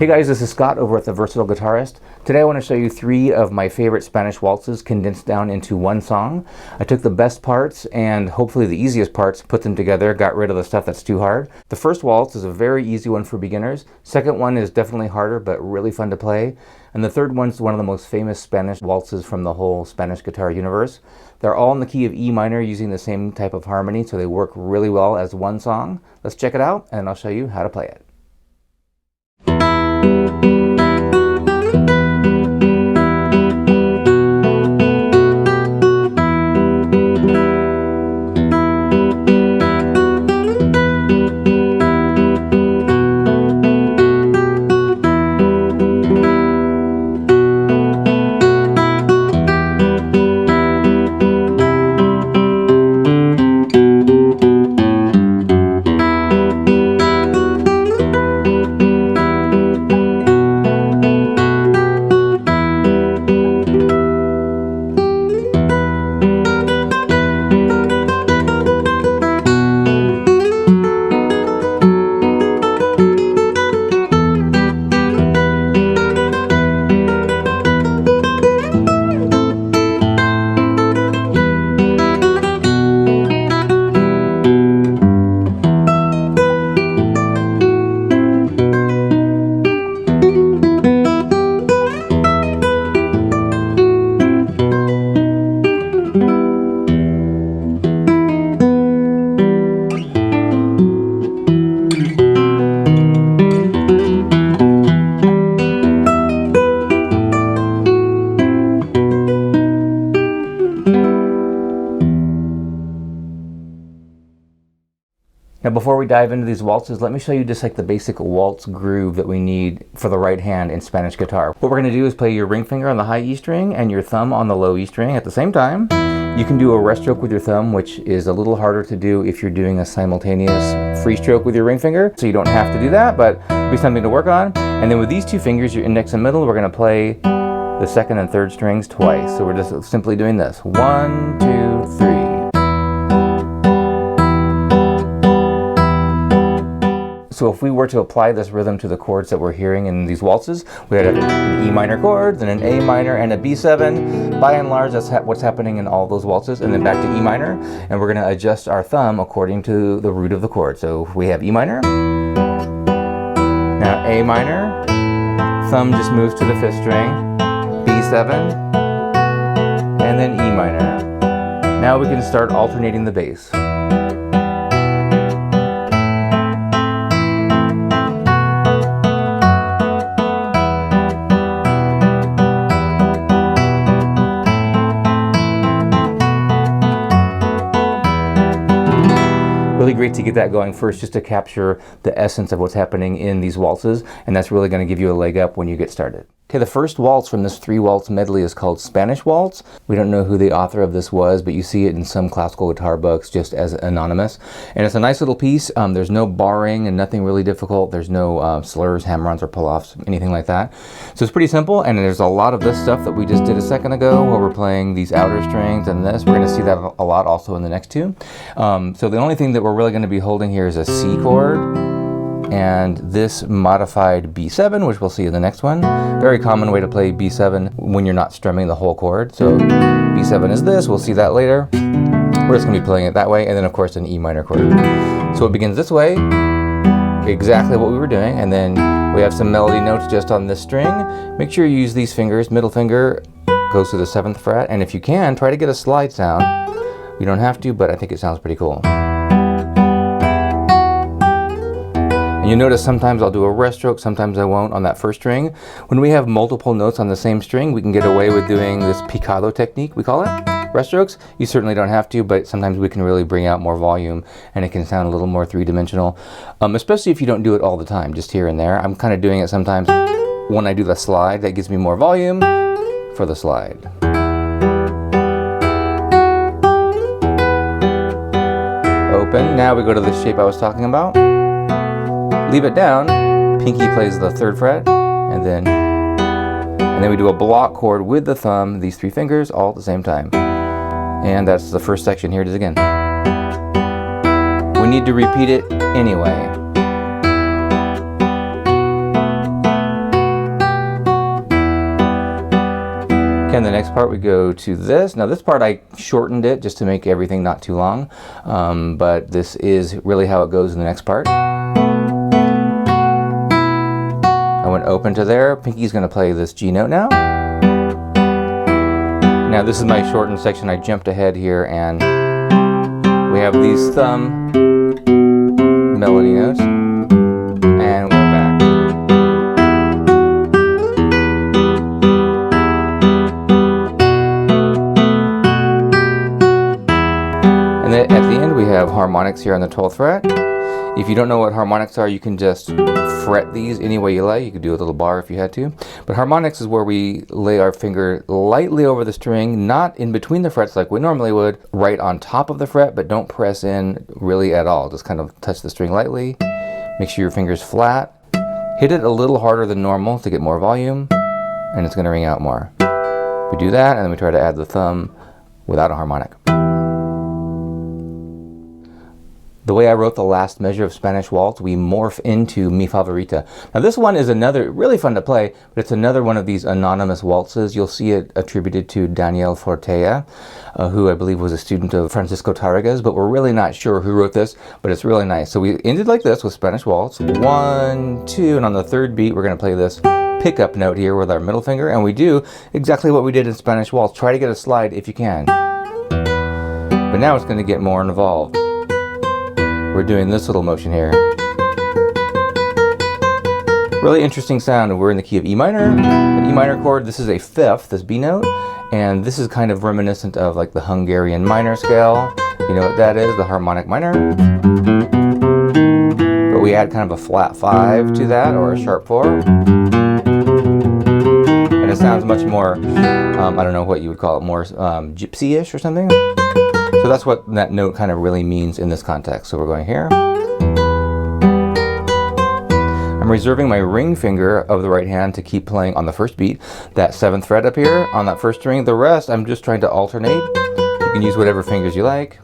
guys, this is Scott over at The Versatile Guitarist. Today I want to show you 3 of my favorite Spanish waltzes condensed down into one song. I took the best parts and hopefully the easiest parts, put them together, got rid of the stuff that's too hard. The first waltz is a very easy one for beginners. Second one is definitely harder but really fun to play. And the third one's one of the most famous Spanish waltzes from the whole Spanish guitar universe. They're all in the key of E minor using the same type of harmony, so they work really well as one song. Let's check it out and I'll show you how to play it. Now before we dive into these waltzes, let me show you just like the basic waltz groove that we need for the right hand in Spanish guitar. What we're going to do is play your ring finger on the high E string and your thumb on the low E string at the same time. You can do a rest stroke with your thumb, which is a little harder to do if you're doing a simultaneous free stroke with your ring finger. So you don't have to do that, but it'll be something to work on. And then with these 2 fingers, your index and middle, we're going to play the second and third strings twice. So we're just simply doing this. 1, 2, 3. So if we were to apply this rhythm to the chords that we're hearing in these waltzes, we had an E minor chord, then an A minor, and a B7. By and large, that's what's happening in all those waltzes, and then back to E minor, and we're going to adjust our thumb according to the root of the chord. So we have E minor, now A minor, thumb just moves to the 5th string, B7, and then E minor. Now we can start alternating the bass. Really great to get that going first, just to capture the essence of what's happening in these waltzes, and that's really going to give you a leg up when you get started. Okay, the first waltz from this 3-waltz medley is called Spanish Waltz. We don't know who the author of this was, but you see it in some classical guitar books just as anonymous. And it's a nice little piece. There's no barring and nothing really difficult. There's no slurs, hammer-ons, or pull-offs, anything like that. So it's pretty simple, and there's a lot of this stuff that we just did a second ago where we're playing these outer strings and this. We're going to see that a lot also in the next 2. So the only thing that we're really going to be holding here is a C chord and this modified B7, which we'll see in the next one. Very common way to play B7 when you're not strumming the whole chord. So B7 is this, we'll see that later. We're just going to be playing it that way, and then of course an E minor chord. So it begins this way, exactly what we were doing, and then we have some melody notes just on this string. Make sure you use these fingers. Middle finger goes to the 7th fret, and if you can, try to get a slide sound. You don't have to, but I think it sounds pretty cool. You notice sometimes I'll do a rest stroke, sometimes I won't on that first string. When we have multiple notes on the same string, we can get away with doing this picado technique, we call it. Rest strokes, you certainly don't have to, but sometimes we can really bring out more volume and it can sound a little more 3-dimensional, especially if you don't do it all the time, just here and there. I'm kind of doing it sometimes when I do the slide. That gives me more volume for the slide. Open, now we go to the shape I was talking about. Leave it down, pinky plays the 3rd fret, and then we do a block chord with the thumb, these 3 fingers, all at the same time. And that's the first section. Here it is again. We need to repeat it anyway. And the next part we go to this. Now this part I shortened it just to make everything not too long, but this is really how it goes in the next part. I went open to there. Pinky's going to play this G note now. Now this is my shortened section. I jumped ahead here and we have these thumb melody notes, and we're back. And then at the end we have harmonics here on the 12th fret. If you don't know what harmonics are, you can just fret these any way you like. You could do a little bar if you had to. But harmonics is where we lay our finger lightly over the string, not in between the frets like we normally would, right on top of the fret, but don't press in really at all. Just kind of touch the string lightly. Make sure your finger's flat. Hit it a little harder than normal to get more volume, and it's going to ring out more. We do that, and then we try to add the thumb without a harmonic. The way I wrote the last measure of Spanish Waltz, we morph into Mi Favorita. Now this one is another, really fun to play, but it's another one of these anonymous waltzes. You'll see it attributed to Daniel Fortea, who I believe was a student of Francisco Tárrega's, but we're really not sure who wrote this, but it's really nice. So we ended like this with Spanish Waltz, 1, 2, and on the third beat we're going to play this pickup note here with our middle finger, and we do exactly what we did in Spanish Waltz. Try to get a slide if you can. But now it's going to get more involved. We're doing this little motion here. Really interesting sound. We're in the key of E minor, an E minor chord. This is a fifth, this B note, and this is kind of reminiscent of like the Hungarian minor scale. You know what that is, the harmonic minor. But we add kind of a flat 5 to that, or a sharp 4. And it sounds much more, I don't know what you would call it, more gypsy-ish or something. So that's what that note kind of really means in this context. So we're going here. I'm reserving my ring finger of the right hand to keep playing on the first beat. That 7th fret up here on that first string. The rest I'm just trying to alternate. You can use whatever fingers you like.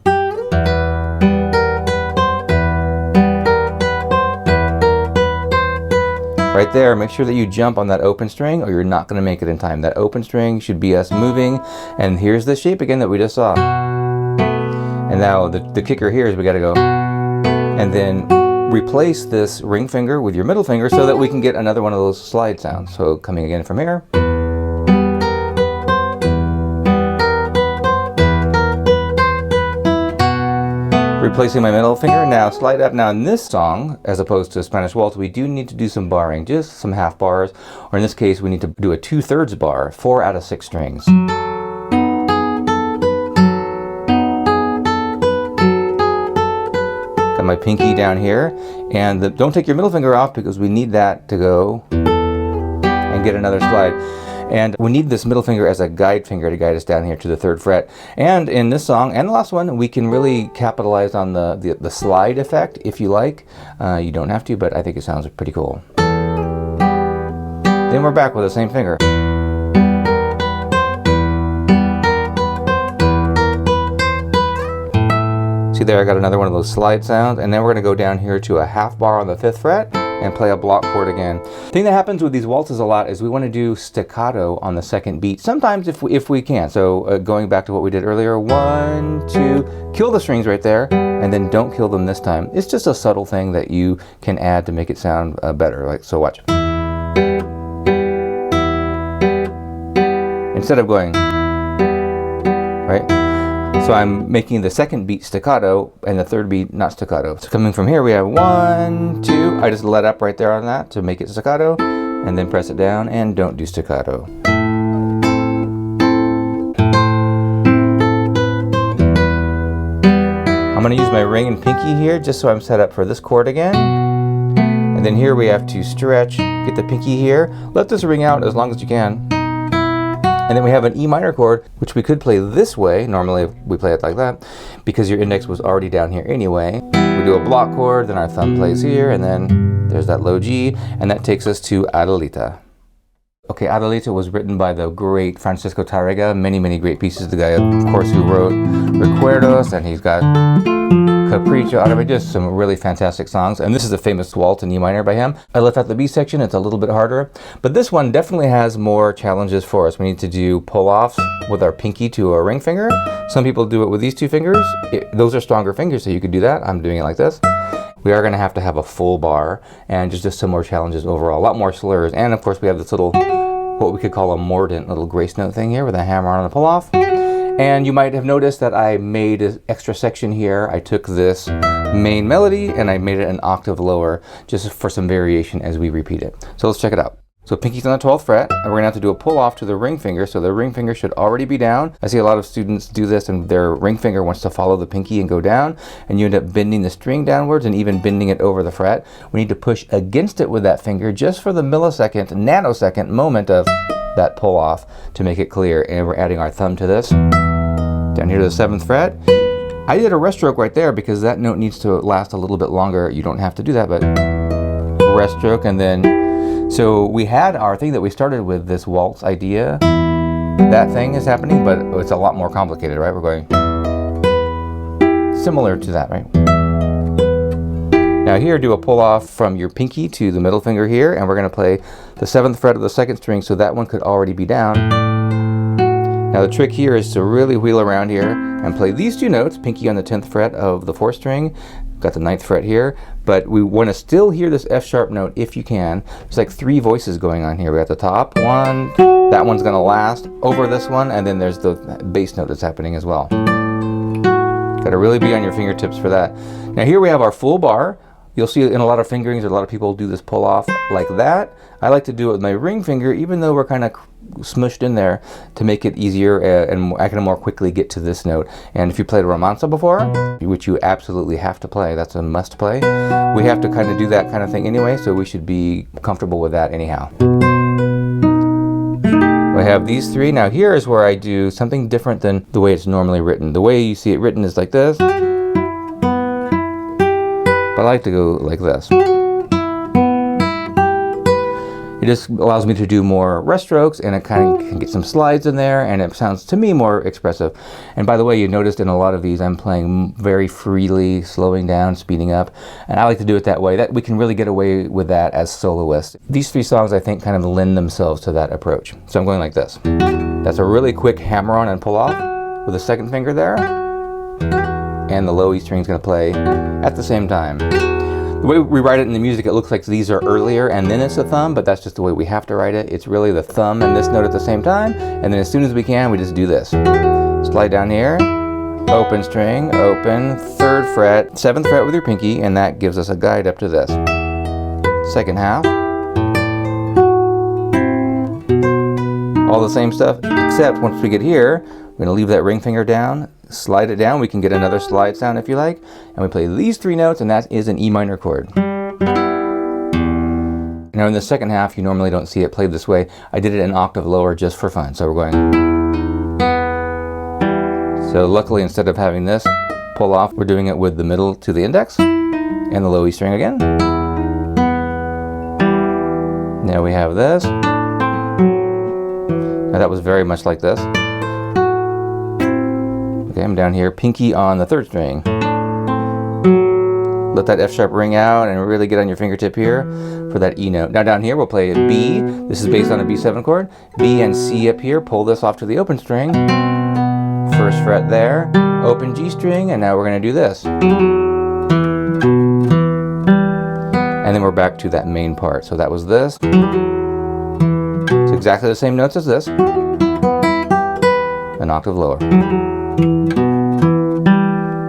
Right there, make sure that you jump on that open string or you're not going to make it in time. That open string should be us moving. And here's the shape again that we just saw. And now the kicker here is we got to go and then replace this ring finger with your middle finger so that we can get another one of those slide sounds. So coming again from here. Replacing my middle finger. Now slide up. Now in this song, as opposed to Spanish Waltz, we do need to do some barring, just some half bars, or in this case we need to do a 2/3 bar, 4 out of 6 strings. My pinky down here, and don't take your middle finger off because we need that to go and get another slide. And we need this middle finger as a guide finger to guide us down here to the 3rd fret. And in this song and the last one, we can really capitalize on the slide effect if you like. You don't have to, but I think it sounds pretty cool. Then we're back with the same finger. See there, I got another one of those slide sounds, and then we're going to go down here to a half bar on the 5th fret and play a block chord again. The thing that happens with these waltzes a lot is we want to do staccato on the 2nd beat, sometimes if we can. So going back to what we did earlier, 1, 2, kill the strings right there, and then don't kill them this time. It's just a subtle thing that you can add to make it sound better. Like so, watch. Instead of going, right? So I'm making the 2nd beat staccato and the 3rd beat not staccato. So coming from here we have 1, 2. I just let up right there on that to make it staccato, and then press it down and don't do staccato. I'm going to use my ring and pinky here just so I'm set up for this chord again. And then here we have to stretch, get the pinky here. Let this ring out as long as you can. And then we have an E minor chord, which we could play this way. Normally we play it like that, because your index was already down here anyway. We do a block chord, then our thumb plays here, and then there's that low G, and that takes us to Adelita. Okay, Adelita was written by the great Francisco Tárrega. Many, many great pieces. The guy, of course, who wrote Recuerdos, and he's got Capriccio, Automatic, just some really fantastic songs. And this is a famous waltz in E minor by him. I left out the B section, it's a little bit harder. But this one definitely has more challenges for us. We need to do pull-offs with our pinky to our ring finger. Some people do it with these two fingers. Those are stronger fingers, so you could do that. I'm doing it like this. We are going to have a full bar, and just some more challenges overall. A lot more slurs. And of course we have this little, what we could call a mordant little grace note thing here with a hammer on the pull-off. And you might have noticed that I made an extra section here. I took this main melody and I made it an octave lower just for some variation as we repeat it. So let's check it out. So pinky's on the 12th fret, and we're gonna have to do a pull off to the ring finger, so the ring finger should already be down. I see a lot of students do this and their ring finger wants to follow the pinky and go down, and you end up bending the string downwards and even bending it over the fret. We need to push against it with that finger just for the millisecond, nanosecond moment of that pull off to make it clear. And we're adding our thumb to this. Down here to the 7th fret. I did a rest stroke right there because that note needs to last a little bit longer. You don't have to do that, but rest stroke, and then, so we had our thing that we started with, this waltz idea. That thing is happening, but it's a lot more complicated, right? We're going similar to that, right? Now here, do a pull off from your pinky to the middle finger here, and we're gonna play the 7th fret of the 2nd string, so that one could already be down. Now the trick here is to really wheel around here and play these two notes, pinky on the 10th fret of the 4th string, got the 9th fret here, but we want to still hear this F sharp note if you can. There's like 3 voices going on here. We got the top one, that one's gonna last over this one, and then there's the bass note that's happening as well. Gotta really be on your fingertips for that. Now here we have our full bar. You'll see in a lot of fingerings, a lot of people do this pull off like that. I like to do it with my ring finger, even though we're kind of smushed in there, to make it easier, and I can more quickly get to this note. And if you played romanza before, which you absolutely have to play, that's a must play, we have to kind of do that kind of thing anyway, so we should be comfortable with that anyhow. I have these 3. Now here is where I do something different than the way it's normally written. The way you see it written is like this. But I like to go like this. It just allows me to do more rest strokes, and it kind of can get some slides in there, and it sounds to me more expressive. And by the way, you noticed in a lot of these I'm playing very freely, slowing down, speeding up, and I like to do it that way. That we can really get away with that as soloists. These 3 songs I think kind of lend themselves to that approach. So I'm going like this. That's a really quick hammer on and pull off with the 2nd finger there. And the low E string is going to play at the same time. The way we write it in the music, it looks like these are earlier and then it's the thumb, but that's just the way we have to write it. It's really the thumb and this note at the same time, and then as soon as we can, we just do this. Slide down here, open string, open, 3rd fret, 7th fret with your pinky, and that gives us a guide up to this. 2nd half. All the same stuff, except once we get here, we're going to leave that ring finger down, slide it down. We can get another slide sound if you like, and we play these 3 notes, and that is an E minor chord. Now in the 2nd half, you normally don't see it played this way. I did it an octave lower just for fun, so we're going. So luckily, instead of having this pull off, we're doing it with the middle to the index and the low E string again. Now we have this. Now that was very much like this. Okay, I'm down here, pinky on the 3rd string. Let that F sharp ring out and really get on your fingertip here for that E note. Now down here we'll play a B. This is based on a B7 chord. B and C up here, pull this off to the open string. 1st fret there, open G string, and now we're going to do this. And then we're back to that main part. So that was this. It's exactly the same notes as this. An octave lower.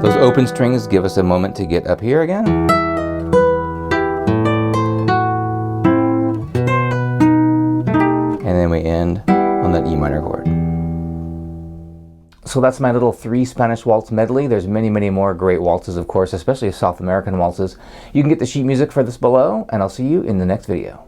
Those open strings give us a moment to get up here again. And then we end on that E minor chord. So that's my little 3 Spanish waltz medley. There's many, many more great waltzes, of course, especially South American waltzes. You can get the sheet music for this below, and I'll see you in the next video.